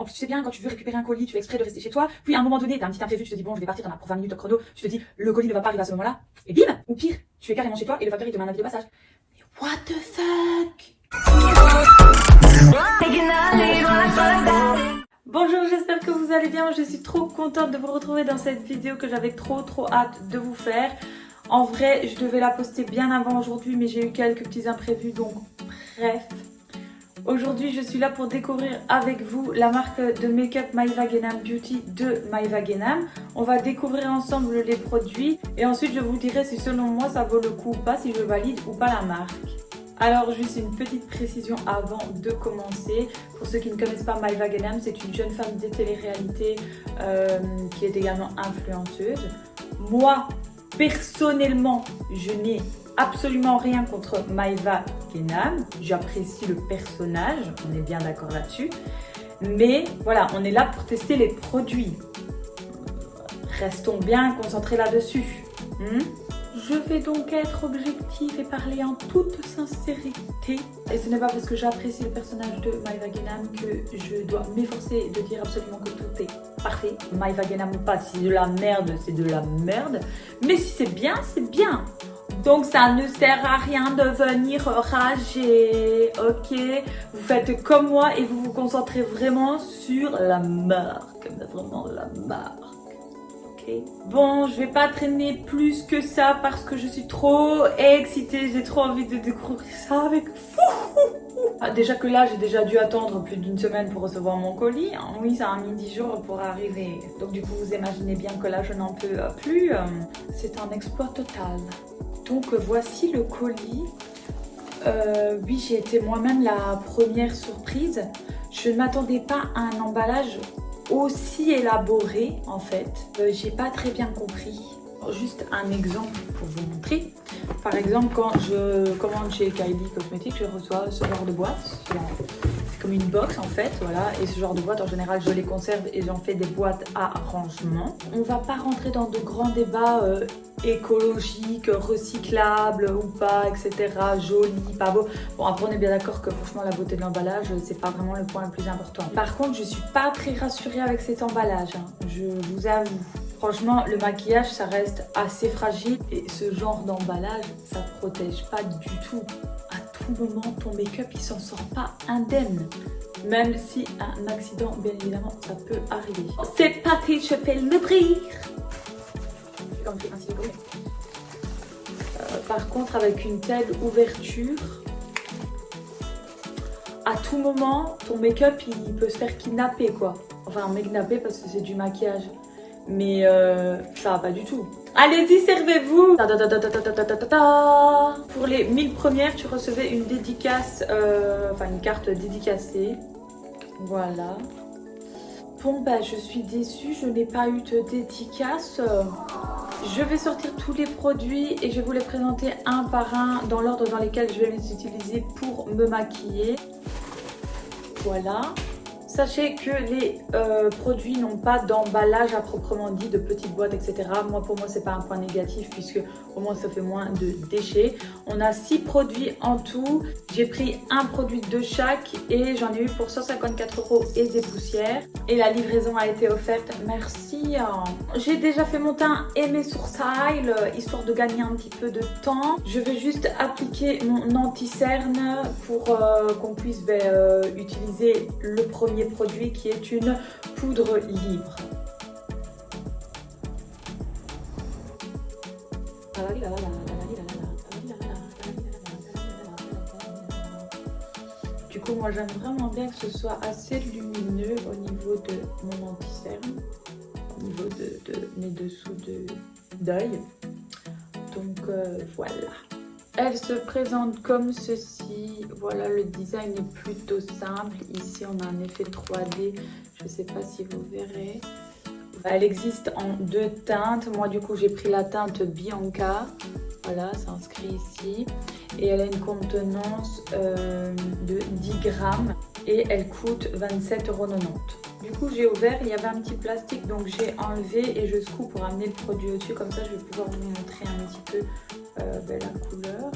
En plus, tu sais bien, quand tu veux récupérer un colis, tu fais exprès de rester chez toi. Puis à un moment donné, t'as un petit imprévu, tu te dis bon, je vais partir, t'en as pour 20 minutes au chrono. Tu te dis le colis ne va pas arriver à ce moment-là. Et bim. Ou pire, tu es carrément chez toi et le facteur il te met un avis de passage. Mais what the fuck? Bonjour, j'espère que vous allez bien. Je suis trop contente de vous retrouver dans cette vidéo que j'avais trop hâte de vous faire. En vrai, je devais la poster bien avant aujourd'hui, mais j'ai eu quelques petits imprévus, donc bref. Aujourd'hui, je suis là pour découvrir avec vous la marque de make-up Maeva Genam Beauty de Maeva Genam. On va découvrir ensemble les produits et ensuite je vous dirai si selon moi ça vaut le coup ou pas, si je valide ou pas la marque. Alors juste une petite précision avant de commencer. Pour ceux qui ne connaissent pas Maeva Genam, c'est une jeune femme des téléréalités qui est également influenceuse. Moi, personnellement, je n'ai absolument rien contre Maeva Genam. J'apprécie le personnage, on est bien d'accord là-dessus. Mais voilà, on est là pour tester les produits. Restons bien concentrés là-dessus. Je vais donc être objective et parler en toute sincérité. Et ce n'est pas parce que j'apprécie le personnage de Maeva Genam que je dois m'efforcer de dire absolument que tout est parfait. Maeva Genam ou pas, si c'est de la merde, c'est de la merde. Mais si c'est bien, c'est bien. Donc ça ne sert à rien de venir rager, ok? Vous faites comme moi et vous vous concentrez vraiment sur la marque, mais vraiment la marque. Bon, je vais pas traîner plus que ça parce que je suis trop excitée, j'ai trop envie de découvrir ça avec vous. Ah, déjà que là, j'ai déjà dû attendre plus d'une semaine pour recevoir mon colis. Oui, ça a mis 10 jours pour arriver. Donc du coup, vous imaginez bien que là, je n'en peux plus. C'est un exploit total. Donc voici le colis. Oui, j'ai été moi-même la première surprise. Je ne m'attendais pas à un emballage aussi élaboré en fait. J'ai pas très bien compris. Juste un exemple pour vous montrer. Par exemple, quand je commande chez Kylie Cosmetics, je reçois ce genre de boîte. C'est comme une box en fait, voilà. Et ce genre de boîte, en général, je les conserve et j'en fais des boîtes à rangement. On va pas rentrer dans de grands débats écologiques, recyclables ou pas, etc. Joli, pas beau. Bon, après, on est bien d'accord que franchement, la beauté de l'emballage, c'est pas vraiment le point le plus important. Par contre, je suis pas très rassurée avec cet emballage, hein. Je vous avoue. Franchement, le maquillage, ça reste assez fragile et ce genre d'emballage, ça protège pas du tout. À tout moment, ton make-up, il s'en sort pas indemne. Même si un accident, bien évidemment, ça peut arriver. C'est parti, je vais l'ouvrir. Par contre, avec une telle ouverture, à tout moment, ton make-up, il peut se faire kidnapper, quoi. Enfin, kidnapper parce que c'est du maquillage. Mais ça va pas du tout. Allez-y, servez-vous. Pour les 1000 premières, tu recevais une dédicace, enfin une carte dédicacée. Voilà. Bon, bah je suis déçue, je n'ai pas eu de dédicace. Je vais sortir tous les produits et je vais vous les présenter un par un dans l'ordre dans lequel je vais les utiliser pour me maquiller. Voilà. Sachez que les produits n'ont pas d'emballage à proprement dit, de petites boîtes, etc. Moi, pour moi, c'est pas un point négatif puisque au moins ça fait moins de déchets. On a 6 produits en tout. J'ai pris un produit de chaque et j'en ai eu pour 154 € et des poussières. Et la livraison a été offerte. Merci. J'ai déjà fait mon teint et mes sourcils, histoire de gagner un petit peu de temps. Je vais juste appliquer mon anti-cerne pour qu'on puisse utiliser le premier produit qui est une poudre libre. Du coup, moi j'aime vraiment bien que ce soit assez lumineux au niveau de mon anti-cerne, au niveau de mes dessous d'œil. Donc voilà. Elle se présente comme ceci. Voilà, le design est plutôt simple. Ici, on a un effet 3D. Je ne sais pas si vous verrez. Elle existe en 2 teintes. Moi, du coup, j'ai pris la teinte Bianca. Voilà, c'est inscrit ici. Et elle a une contenance de 10 grammes. Et elle coûte 27,90 €. Du coup, j'ai ouvert. Il y avait un petit plastique. Donc, j'ai enlevé et je secoue pour amener le produit au-dessus. Comme ça, je vais pouvoir vous montrer un petit peu la couleur.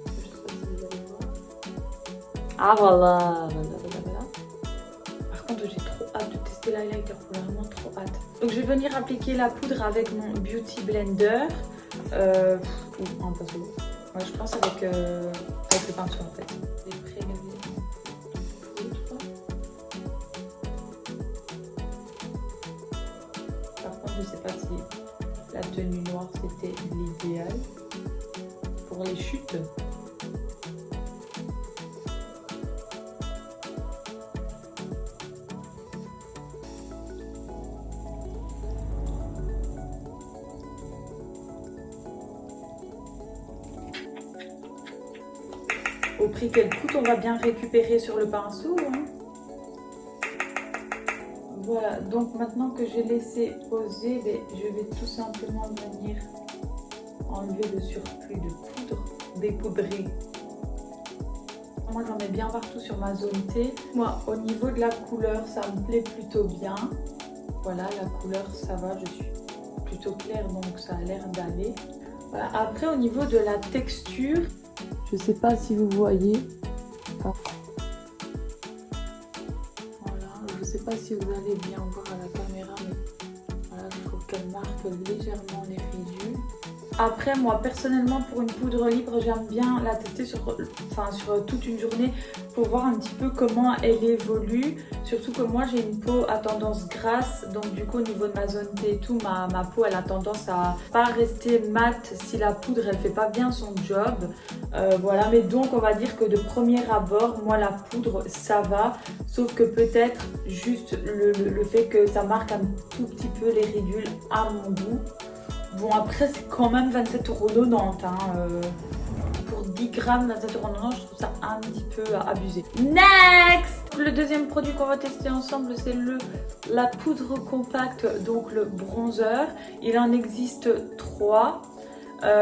Je sais pas si vous allez voir. Ah, voilà. Par contre, contre, j'ai trop hâte de tester l'highlighter, vraiment trop hâte. Donc je vais venir appliquer la poudre avec mon Beauty Blender. Ou un pinceau. Ouais, je pense avec le pinceau en fait. J'ai prélevé la poudre. Par contre, je sais pas si la tenue noire c'était l'idéal pour les chutes. Au prix qu'elle coûte, on va bien récupérer sur le pinceau. Hein. Voilà, donc maintenant que j'ai laissé poser, je vais tout simplement venir enlever le surplus de poudre dépoudrée. Moi, j'en mets bien partout sur ma zone T. Moi, au niveau de la couleur, ça me plaît plutôt bien. Voilà, la couleur, ça va, je suis plutôt claire, donc ça a l'air d'aller. Voilà. Après, au niveau de la texture, je sais pas si vous voyez. Voilà, je sais pas si vous allez bien voir à la caméra, mais voilà, je trouve qu'elle marque légèrement les ridules. Après, moi personnellement, pour une poudre libre, j'aime bien la tester sur toute une journée pour voir un petit peu comment elle évolue. Surtout que moi, j'ai une peau à tendance grasse, donc du coup, au niveau de ma zone T et tout, ma peau, elle a tendance à pas rester mate si la poudre, elle fait pas bien son job. Voilà, mais donc, on va dire que de premier abord, moi, la poudre, ça va. Sauf que peut-être juste le fait que ça marque un tout petit peu les ridules à mon goût. Bon, après, c'est quand même 27,90 €. Hein, pour 10 grammes, 27,90 €, je trouve ça un petit peu abusé. Next! Le deuxième produit qu'on va tester ensemble, c'est la poudre compacte, donc le bronzer. Il en existe 3.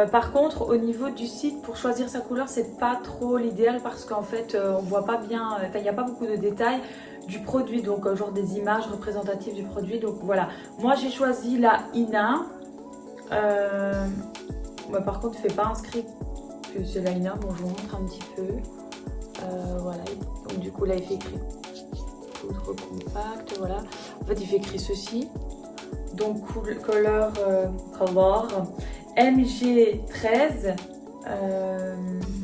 Par contre, au niveau du site, pour choisir sa couleur, c'est pas trop l'idéal parce qu'en fait, on voit pas bien, il n'y a pas beaucoup de détails du produit, donc genre des images représentatives du produit. Donc voilà, moi j'ai choisi la Ina. Par contre, il ne fait pas inscrit que c'est la Ina. Bon, je vous montre un petit peu. Voilà, donc du coup là il fait écrit poudre compacte. Voilà, en fait il fait écrit ceci. Donc color MG13.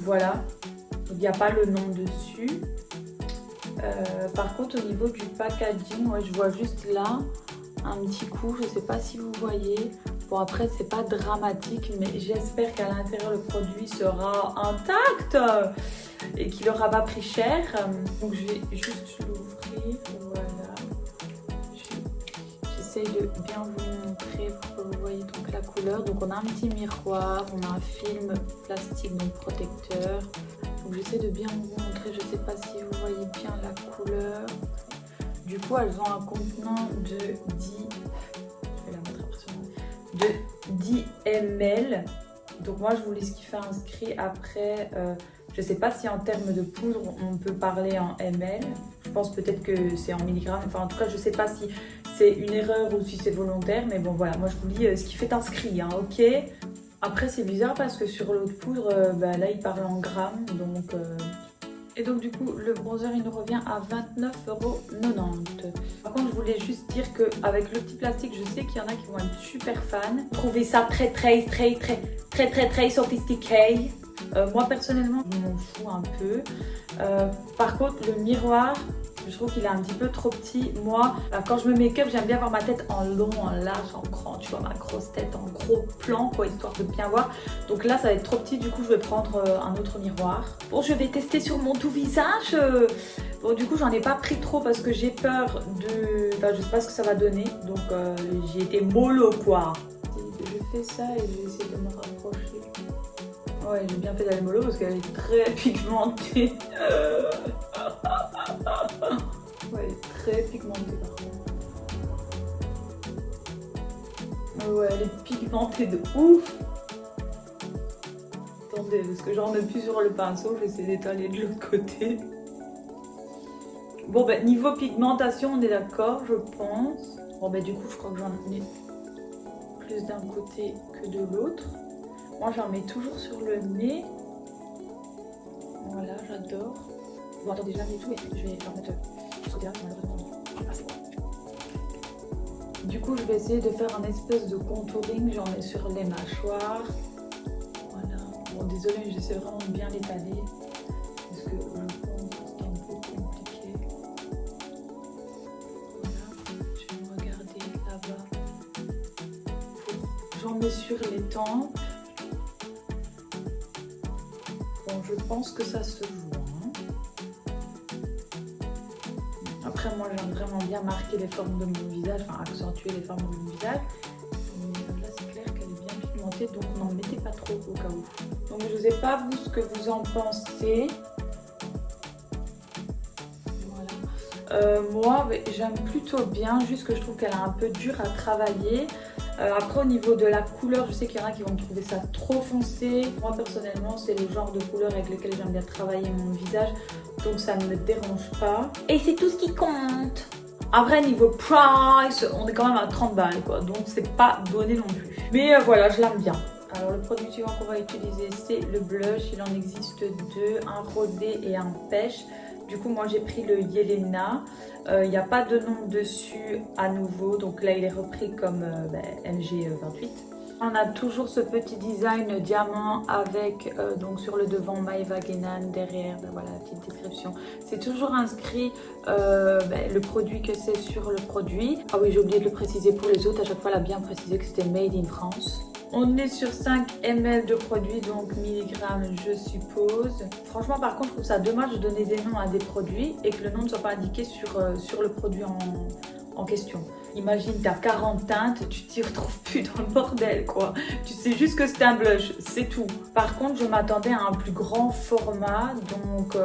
Voilà, il n'y a pas le nom dessus. Par contre, au niveau du packaging, ouais, je vois juste là un petit coup. Je ne sais pas si vous voyez. Bon, après, c'est pas dramatique, mais j'espère qu'à l'intérieur, le produit sera intact et qu'il n'aura pas pris cher. Donc, je vais juste l'ouvrir. Voilà. J'essaye de bien vous montrer pour que vous voyez donc la couleur. Donc, on a un petit miroir, on a un film plastique, donc protecteur. Donc, j'essaie de bien vous montrer. Je ne sais pas si vous voyez bien la couleur. Du coup, elles ont un contenant de 10 ml. Donc moi je vous lis ce qui fait inscrit. Après je sais pas si en termes de poudre on peut parler en ml. Je pense peut-être que c'est en milligrammes. Enfin en tout cas je sais pas si c'est une erreur ou si c'est volontaire. Mais bon voilà, moi je vous lis ce qui fait inscrit, hein, ok. Après c'est bizarre parce que sur l'autre poudre là il parle en grammes. Donc et donc du coup le bronzer il nous revient à 29,90 €. Par contre je voulais juste dire qu'avec le petit plastique je sais qu'il y en a qui vont être super fans. Trouvez ça très sophistiqué. Moi personnellement je m'en fous un peu. Par contre le miroir, je trouve qu'il est un petit peu trop petit. Moi, quand je me make-up, j'aime bien avoir ma tête en long, en large, en grand. Tu vois, ma grosse tête en gros plan, quoi, histoire de bien voir. Donc là, ça va être trop petit. Du coup, je vais prendre un autre miroir. Bon, je vais tester sur mon tout visage. Bon, du coup, j'en ai pas pris trop parce que j'ai peur de... Enfin, je sais pas ce que ça va donner. Donc, j'ai été mollo, quoi. Je fais ça et je vais essayer de me rapprocher. Ouais, j'ai bien fait d'aller mollo parce qu'elle est très pigmentée. Ouais, elle est très pigmentée par contre. Ouais, elle est pigmentée de ouf. Attendez, parce que j'en appuie sur le pinceau, j'essaie d'étaler de l'autre côté. Bon, ben, niveau pigmentation, on est d'accord, je pense. Bon, ben, du coup, je crois que j'en ai plus d'un côté que de l'autre. Moi, j'en mets toujours sur le nez. Voilà, j'adore. Bon, attendez, je la mets tout et je vais en mettre sur ce côté-là, malheureusement. Du coup, je vais essayer de faire un espèce de contouring. J'en ai sur les mâchoires. Voilà. Bon, désolée, j'essaie vraiment de bien l'étaler. Parce que je pense que c'est un peu compliqué. Voilà. Je vais regarder là-bas. J'en mets sur les tempes. Bon, je pense que ça se voit. Après, moi, j'aime vraiment bien marquer les formes de mon visage, enfin accentuer les formes de mon visage. Mais là, c'est clair qu'elle est bien pigmentée, donc n'en mettez pas trop au cas où. Donc, je ne sais pas vous ce que vous en pensez. Voilà. Moi, j'aime plutôt bien, juste que je trouve qu'elle est un peu dure à travailler. Après, au niveau de la couleur, je sais qu'il y en a qui vont trouver ça trop foncé. Moi, personnellement, c'est le genre de couleur avec lequel j'aime bien travailler mon visage. Donc ça ne me dérange pas. Et c'est tout ce qui compte. Après, niveau price, on est quand même à 30 balles, quoi. Donc c'est pas donné non plus. Mais voilà, je l'aime bien. Alors le produit suivant qu'on va utiliser, c'est le blush. Il en existe deux, un rosé et un pêche. Du coup, moi j'ai pris le Yelena. Il n'y a pas de nom dessus à nouveau. Donc là, il est repris comme MG28. On a toujours ce petit design diamant avec donc sur le devant My Wagenan, derrière voilà la petite description. C'est toujours inscrit le produit que c'est sur le produit. Ah oui, j'ai oublié de le préciser pour les autres, à chaque fois elle a bien précisé que c'était made in France. On est sur 5 ml de produit, donc milligrammes je suppose. Franchement par contre je trouve ça dommage de donner des noms à des produits et que le nom ne soit pas indiqué sur le produit en question. Imagine, t'as 40 teintes, tu t'y retrouves plus dans le bordel, quoi. Tu sais juste que c'est un blush, c'est tout. Par contre, je m'attendais à un plus grand format, donc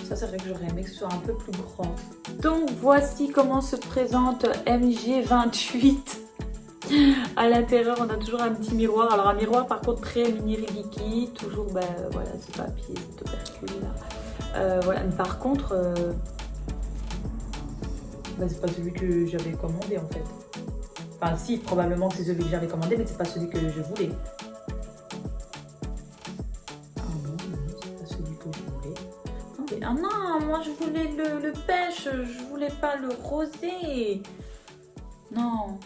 ça, c'est vrai que j'aurais aimé que ce soit un peu plus grand. Donc, voici comment se présente MG28. À l'intérieur, on a toujours un petit miroir. Alors, un miroir, par contre, très mini rigiki. Toujours, voilà, ce papier, ce tubercule là. Voilà, mais par contre... c'est pas celui que j'avais commandé en fait. Enfin si, probablement que c'est celui que j'avais commandé, mais c'est pas celui que je voulais. Ah non, c'est pas celui que je voulais. Ah non, moi je voulais le pêche, je voulais pas le rosé. Non,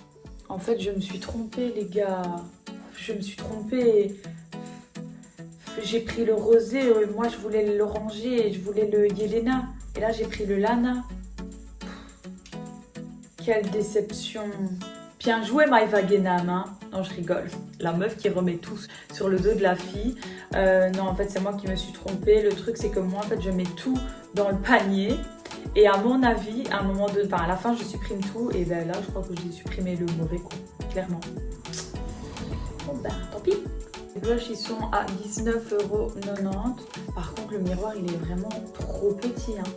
en fait je me suis trompée les gars. Je me suis trompée. J'ai pris le rosé, moi je voulais l'oranger, je voulais le Yelena. Et là j'ai pris le Lana. Quelle déception. Bien joué My Wagenan, hein. Non, je rigole. La meuf qui remet tout sur le dos de la fille. Non, en fait, c'est moi qui me suis trompée. Le truc, c'est que moi, en fait, je mets tout dans le panier. Et à mon avis, à un moment donné, enfin, à la fin, je supprime tout. Et ben là, je crois que j'ai supprimé le mauvais coup. Clairement. Bon, ben, tant pis. Les blushs, ils sont à 19,90 €. Par contre, le miroir, il est vraiment trop petit, hein.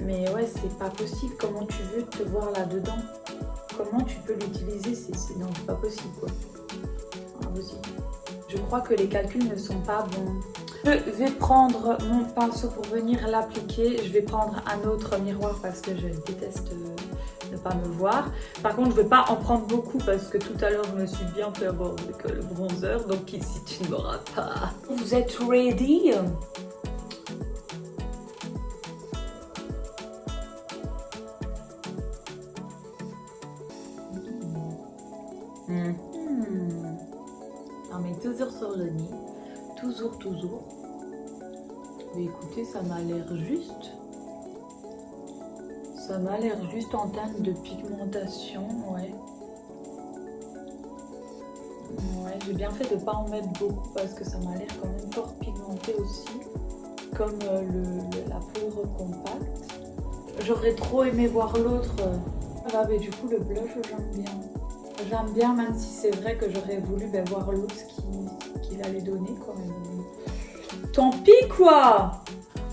Mais ouais, c'est pas possible. Comment tu veux te voir là-dedans? Comment tu peux l'utiliser? Non, c'est pas possible, quoi. Impossible. Je crois que les calculs ne sont pas bons. Je vais prendre mon pinceau pour venir l'appliquer. Je vais prendre un autre miroir parce que je déteste ne pas me voir. Par contre, je ne vais pas en prendre beaucoup parce que tout à l'heure, je me suis bien fait avoir avec le bronzer. Donc ici, tu ne m'auras pas. Vous êtes ready? On met toujours sur le nez, toujours. Mais écoutez, ça m'a l'air juste. Ça m'a l'air juste en termes de pigmentation, ouais. Ouais, j'ai bien fait de ne pas en mettre beaucoup parce que ça m'a l'air quand même fort pigmenté aussi, comme la poudre compacte. J'aurais trop aimé voir l'autre. Ah, mais du coup, le blush, j'aime bien. J'aime bien, même si c'est vrai que j'aurais voulu voir l'autre qu'il allait donner, quoi. Tant pis, quoi.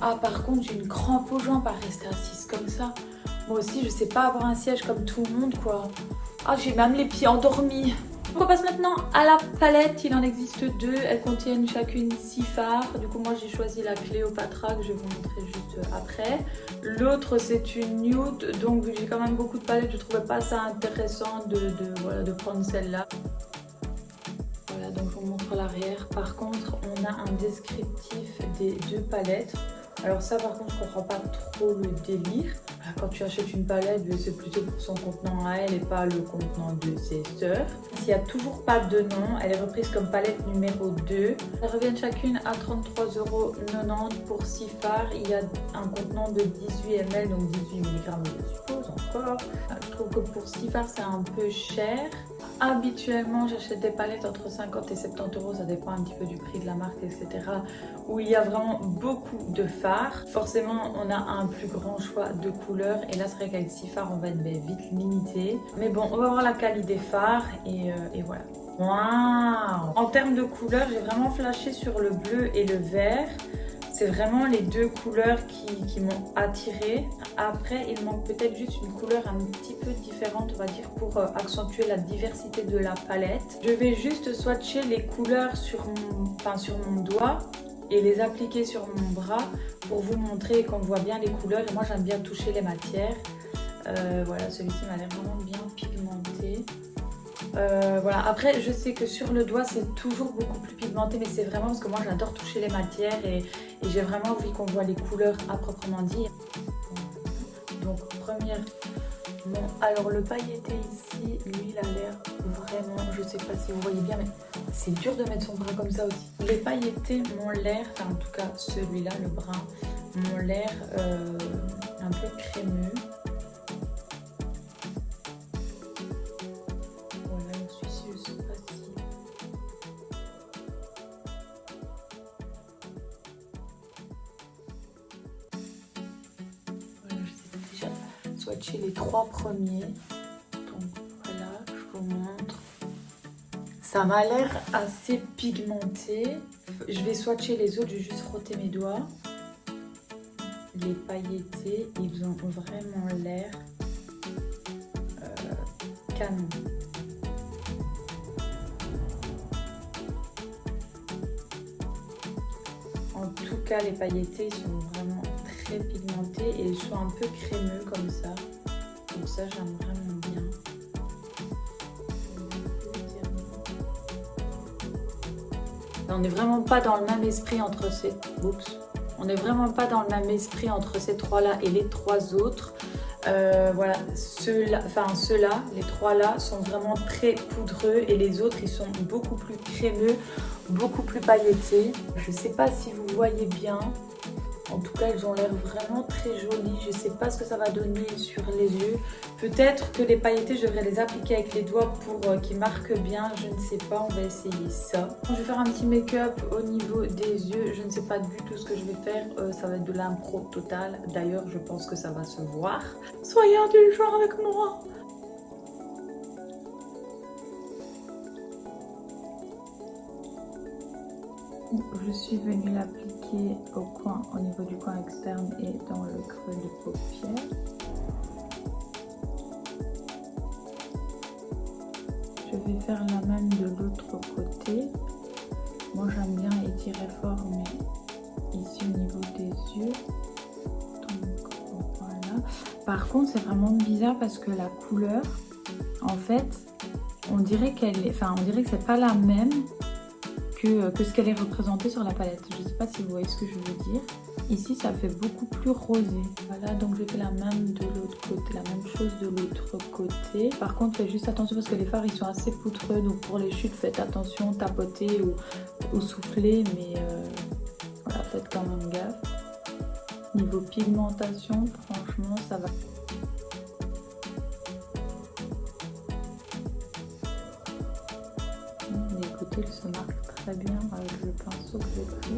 Ah, par contre, j'ai une crampe aux jambes à rester assise comme ça. Moi aussi, je sais pas avoir un siège comme tout le monde, quoi. Ah, j'ai même les pieds endormis. On passe maintenant à la palette. Il en existe deux. Elles contiennent chacune 6 fards. Du coup, moi, j'ai choisi la Cléopatra que je vais vous montrer juste après. L'autre, c'est une nude. Donc, vu que j'ai quand même beaucoup de palettes, je trouvais pas ça intéressant de prendre celle-là. Voilà, donc je vous montre l'arrière. Par contre, on a un descriptif des deux palettes. Alors ça, par contre, je comprends pas trop le délire. quand tu achètes une palette, c'est plutôt pour son contenant à elle et pas le contenant de ses sœurs. S'il n'y a toujours pas de nom, elle est reprise comme palette numéro 2. Elles reviennent chacune à 33,90 € pour 6 fards. Il y a un contenant de 18 ml, donc 18 mg je suppose encore. Je trouve que pour 6 fards c'est un peu cher. Habituellement j'achète des palettes entre 50 et 70 €, ça dépend un petit peu du prix de la marque, etc. Où il y a vraiment beaucoup de fards. Forcément on a un plus grand choix de couleurs et là c'est vrai qu'avec 6 fards on va être vite limité. Mais bon, on va voir la qualité des fards et voilà. Waouh! En termes de couleurs, j'ai vraiment flashé sur le bleu et le vert. C'est vraiment les deux couleurs qui m'ont attirée. Après, il manque peut-être juste une couleur un petit peu différente, on va dire, pour accentuer la diversité de la palette. Je vais juste swatcher les couleurs sur mon doigt et les appliquer sur mon bras pour vous montrer qu'on voit bien les couleurs. Et moi, j'aime bien toucher les matières. Voilà, celui-ci m'a l'air vraiment bien pigmenté. Voilà, après je sais que sur le doigt c'est toujours beaucoup plus pigmenté, mais c'est vraiment parce que moi j'adore toucher les matières et j'ai vraiment envie qu'on voit les couleurs à proprement dit. Donc première, bon, alors le pailleté ici, lui il a l'air vraiment, je sais pas si vous voyez bien, mais c'est dur de mettre son bras comme ça aussi. Les pailletés m'ont l'air, enfin en tout cas celui-là, le brun, m'ont l'air un peu crémeux. Swatcher les trois premiers. Donc voilà, je vous montre. Ça m'a l'air assez pigmenté. Je vais swatcher les autres, je vais juste frotter mes doigts. Les pailletés, ils ont vraiment l'air canon. En tout cas, les pailletés, ils sont vraiment très pigmentés et ils sont un peu crémeux comme ça. Donc ça, j'aime vraiment bien. On n'est vraiment pas dans le même esprit entre ces... Oups. On n'est vraiment pas dans le même esprit entre ces trois-là et les trois autres. Voilà, ceux-là, les trois-là sont vraiment très poudreux et les autres, ils sont beaucoup plus crémeux, beaucoup plus pailletés. Je ne sais pas si vous voyez bien. En tout cas, ils ont l'air vraiment très jolis. Je ne sais pas ce que ça va donner sur les yeux. Peut-être que les pailletés, je devrais les appliquer avec les doigts pour qu'ils marquent bien. Je ne sais pas, on va essayer ça. Je vais faire un petit make-up au niveau des yeux. Je ne sais pas du tout ce que je vais faire. Ça va être de l'impro total. D'ailleurs, je pense que ça va se voir. Soyez indulgents avec moi. Je suis venue l'appliquer au niveau du coin externe et dans le creux des paupières. Je vais faire la même de l'autre côté. Moi j'aime bien étirer fort, mais ici au niveau des yeux. Donc voilà. Par contre c'est vraiment bizarre parce que la couleur, en fait, on dirait qu'elle est, on dirait que c'est pas la même que ce qu'elle est représentée sur la palette. Je ne sais pas si vous voyez ce que je veux dire. Ici, ça fait beaucoup plus rosé. Voilà, donc je fais la même de l'autre côté, la même chose de l'autre côté. Par contre, faites juste attention parce que les fards, ils sont assez poutreux. Donc pour les chutes, faites attention, tapotez ou soufflez. Mais voilà, faites quand même gaffe. Niveau pigmentation, franchement, ça va. Les côtés, ils se marquent très bien avec le pinceau que j'ai pris.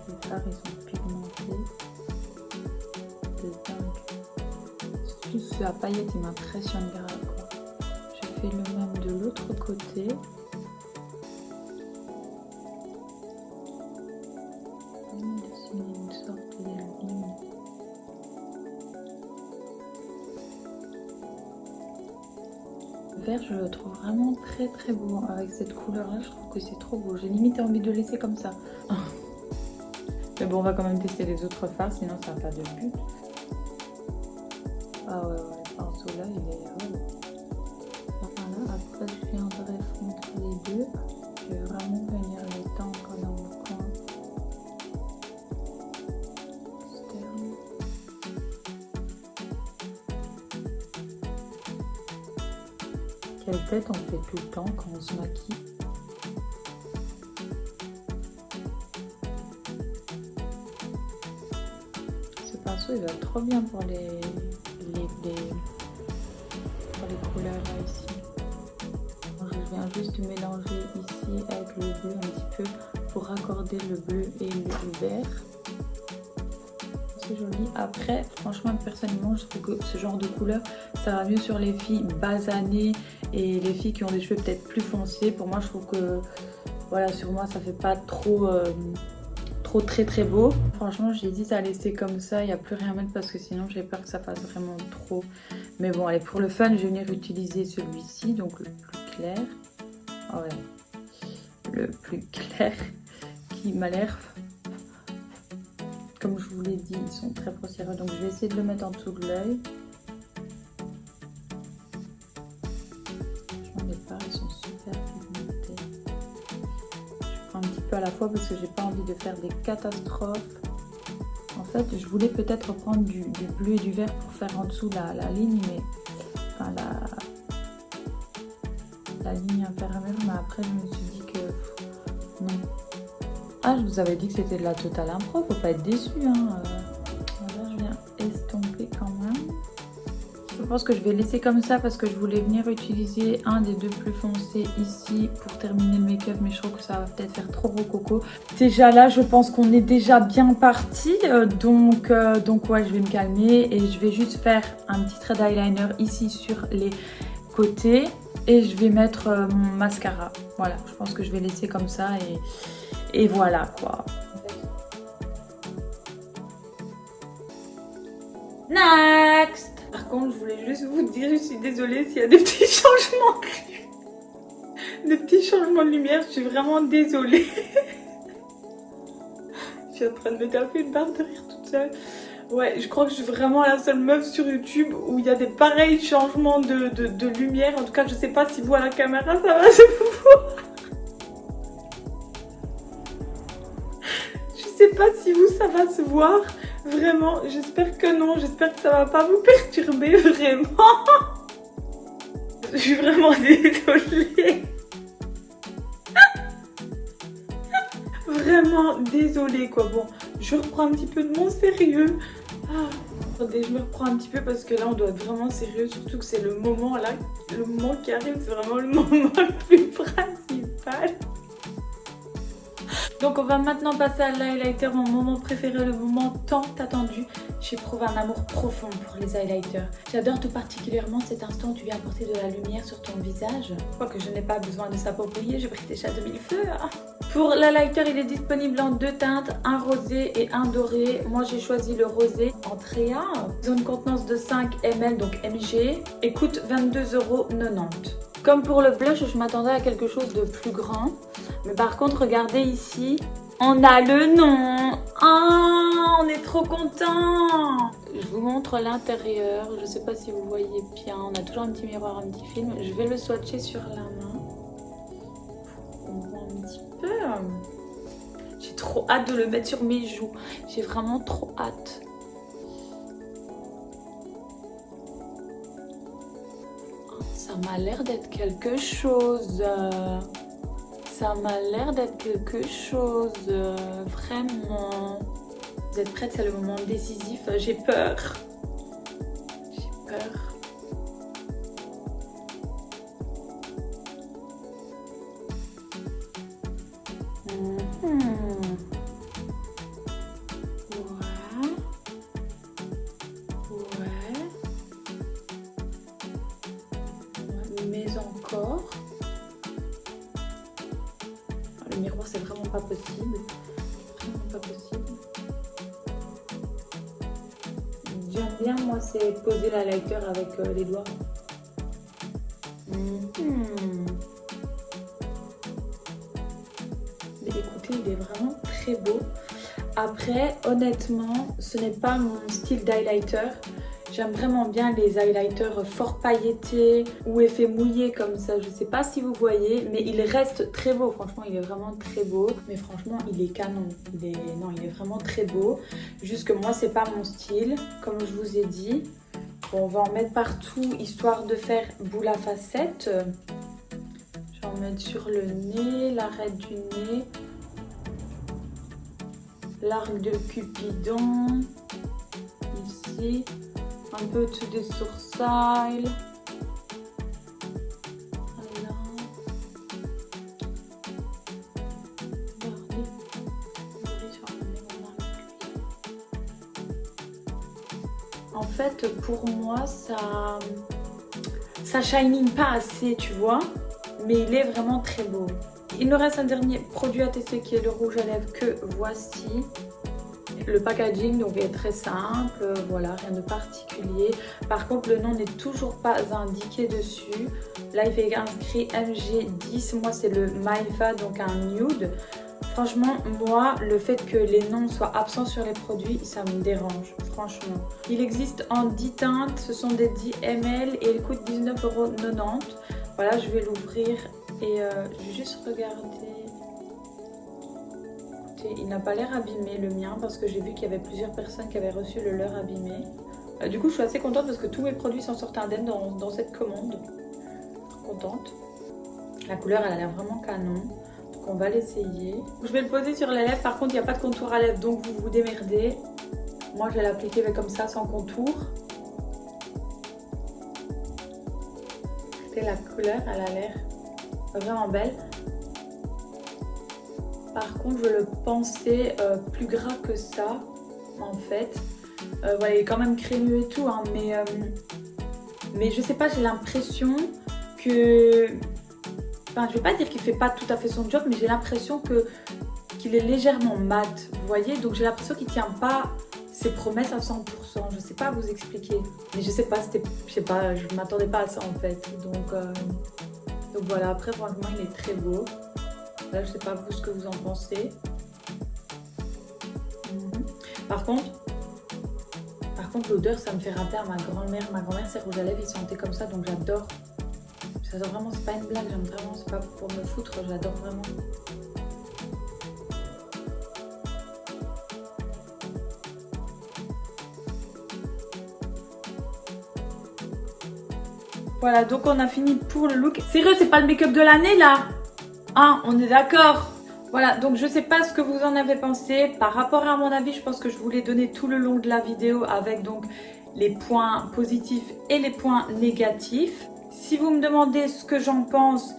Les fards, ils sont pigmentés. De dingue. Surtout la paillette, il m'impressionne grave, quoi. Je fais le même de l'autre côté. Une sorte de ligne. Vert, je le trouve vraiment très très beau avec cette couleur là. Je trouve que c'est trop beau. J'ai limite envie de le laisser comme ça. Mais bon, on va quand même tester les autres fards, sinon ça n'a pas de but. Ah ouais, le pinceau là, il est... Voilà, après je viendrai entre les deux. Je vais vraiment venir les tendre dans le coin. Quelle tête on fait tout le temps quand on se maquille? Ce pinceau il va trop bien pour les couleurs là ici. Je viens juste mélanger ici avec le bleu un petit peu pour raccorder le bleu et le vert. C'est joli. Après, franchement, personnellement, je trouve que ce genre de couleur, ça va mieux sur les filles basanées et les filles qui ont des cheveux peut-être plus foncés. Pour moi, je trouve que, voilà, sur moi, ça fait pas trop très beau. Franchement, j'hésite à laisser comme ça. Il n'y a plus rien à mettre parce que sinon, j'ai peur que ça fasse vraiment trop. Mais bon, allez, pour le fun, je vais venir utiliser celui-ci, donc le plus clair. Ah ouais, le plus clair qui m'a l'air... Comme je vous l'ai dit, ils sont très poussiéreux, donc je vais essayer de le mettre en dessous de l'œil. Franchement, les parts, ils sont super pigmentés. Je prends un petit peu à la fois parce que j'ai pas envie de faire des catastrophes. En fait, je voulais peut-être prendre du bleu et du vert pour faire en dessous la ligne, mais... Enfin, la ligne inférieure, mais après, je me suis dit que... Non. Ah, je vous avais dit que c'était de la totale impro, faut pas être déçu. Hein. Voilà, je viens estomper quand même. Je pense que je vais laisser comme ça parce que je voulais venir utiliser un des deux plus foncés ici pour terminer le make-up, mais je trouve que ça va peut-être faire trop rococo. Déjà là, je pense qu'on est déjà bien parti, donc ouais, je vais me calmer et je vais juste faire un petit trait d'eyeliner ici sur les côtés et je vais mettre mon mascara. Voilà, je pense que je vais laisser comme ça et voilà quoi. Next! Par contre, je voulais juste vous dire, je suis désolée s'il y a des petits changements. Des petits changements de lumière, je suis vraiment désolée. Je suis en train de me taper une barre de rire toute seule. Ouais, je crois que je suis vraiment la seule meuf sur YouTube où il y a des pareils changements de lumière. En tout cas, je sais pas si vous à la caméra ça va se voir. Je sais pas si vous ça va se voir. Vraiment, j'espère que non. J'espère que ça va pas vous perturber, vraiment. Je suis vraiment désolée. Vraiment désolée quoi. Bon, je reprends un petit peu de mon sérieux. Ah, attendez, je me reprends un petit peu parce que là on doit être vraiment sérieux. Surtout que c'est le moment là, le moment qui arrive, c'est vraiment le moment le plus principal. Donc on va maintenant passer à l'highlighter, mon moment préféré, le moment tant attendu. J'éprouve un amour profond pour les highlighters. J'adore tout particulièrement cet instant où tu viens apporter de la lumière sur ton visage. Quoique je n'ai pas besoin de s'approprier, j'ai pris déjà 2000 feux. Pour l'highlighter, il est disponible en deux teintes, un rosé et un doré. Moi j'ai choisi le rosé Andrea. Zone contenance de 5 ml, donc mg, et coûte 22,90 €. Comme pour le blush, je m'attendais à quelque chose de plus grand. Mais par contre, regardez ici, on a le nom. Ah, on est trop content. Je vous montre l'intérieur. Je ne sais pas si vous voyez bien. On a toujours un petit miroir, un petit film. Je vais le swatcher sur la main. On voit un petit peu. J'ai trop hâte de le mettre sur mes joues. J'ai vraiment trop hâte. Ça m'a l'air d'être quelque chose. Ça m'a l'air d'être quelque chose. Vraiment. Vous êtes prêtes? C'est le moment décisif. J'ai peur. J'ai peur. Encore. Le miroir, c'est vraiment pas possible. Vraiment pas possible. J'aime bien, moi, c'est poser l'highlighter avec les doigts. Mais écoutez, il est vraiment très beau. Après, honnêtement, ce n'est pas mon style d'highlighter. J'aime vraiment bien les highlighters fort pailletés ou effet mouillé comme ça. Je sais pas si vous voyez, mais il reste très beau. Franchement, il est vraiment très beau. Mais franchement, il est canon. Il est vraiment très beau. Juste que moi, c'est pas mon style, comme je vous ai dit. Bon, on va en mettre partout histoire de faire boule à facettes. Je vais en mettre sur le nez, l'arête du nez, l'arc de Cupidon, ici, un peu tout des sourcils. Voilà. En fait, pour moi, ça shining pas assez, tu vois, mais il est vraiment très beau. Il nous reste un dernier produit à tester qui est le rouge à lèvres que voici. Le packaging donc est très simple, voilà, rien de particulier. Par contre, le nom n'est toujours pas indiqué dessus. Là, il fait inscrit MG10. Moi, c'est le Malva, donc un nude. Franchement, moi, le fait que les noms soient absents sur les produits, ça me dérange, franchement. Il existe en 10 teintes, ce sont des 10 ml et il coûte 19,90 €. Voilà, je vais l'ouvrir et je vais juste regarder. Écoutez, il n'a pas l'air abîmé le mien parce que j'ai vu qu'il y avait plusieurs personnes qui avaient reçu le leur abîmé. Du coup, je suis assez contente parce que tous mes produits s'en sortent indemnes dans cette commande. Contente. La couleur, elle a l'air vraiment canon. On va l'essayer. Je vais le poser sur les lèvres. Par contre, il n'y a pas de contour à lèvres, donc vous vous démerdez. Moi, je vais l'appliquer comme ça, sans contour. Écoutez, la couleur, elle a l'air vraiment belle. Par contre, je le pensais plus gras que ça, en fait. Voilà, il est quand même crémeux et tout, hein, mais je sais pas, j'ai l'impression que... Enfin, je vais pas dire qu'il fait pas tout à fait son job, mais j'ai l'impression qu'il est légèrement mat, vous voyez. Donc j'ai l'impression qu'il tient pas ses promesses à 100%. Je sais pas vous expliquer, mais je sais pas, je m'attendais pas à ça en fait. Donc voilà. Après, franchement, il est très beau. Là, je sais pas vous ce que vous en pensez. Par contre, l'odeur, ça me fait rappeler à ma grand-mère. Ma grand-mère, ses rouges à lèvres, ils sentaient comme ça, donc j'adore. J'adore vraiment, c'est pas une blague, j'aime vraiment, c'est pas pour me foutre, j'adore vraiment. Voilà, donc on a fini pour le look. Sérieux, c'est pas le make-up de l'année là? Hein, on est d'accord? Voilà, donc je sais pas ce que vous en avez pensé. Par rapport à mon avis, je pense que je vous l'ai donné tout le long de la vidéo avec donc les points positifs et les points négatifs. Si vous me demandez ce que j'en pense,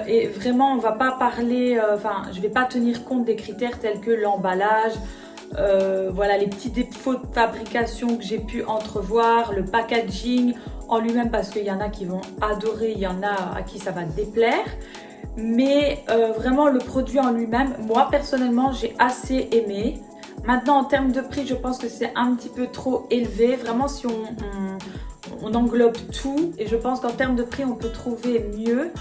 et vraiment on va pas parler, je vais pas tenir compte des critères tels que l'emballage, voilà, les petits défauts de fabrication que j'ai pu entrevoir, le packaging en lui-même parce qu'il y en a qui vont adorer, il y en a à qui ça va déplaire. Mais vraiment le produit en lui-même, moi personnellement j'ai assez aimé. Maintenant en termes de prix, je pense que c'est un petit peu trop élevé. Vraiment si on englobe tout, et je pense qu'en termes de prix on peut trouver mieux.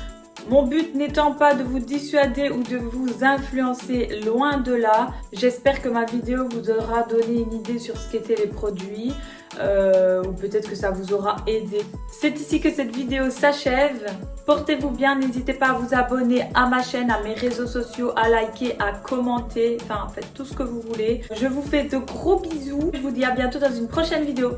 Mon but n'étant pas de vous dissuader ou de vous influencer, loin de là. J'espère que ma vidéo vous aura donné une idée sur ce qu'étaient les produits, ou peut-être que ça vous aura aidé. C'est ici que cette vidéo s'achève. Portez-vous bien, n'hésitez pas à vous abonner à ma chaîne, à mes réseaux sociaux, à liker, à commenter, enfin faites tout ce que vous voulez. Je vous fais de gros bisous, je vous dis à bientôt dans une prochaine vidéo.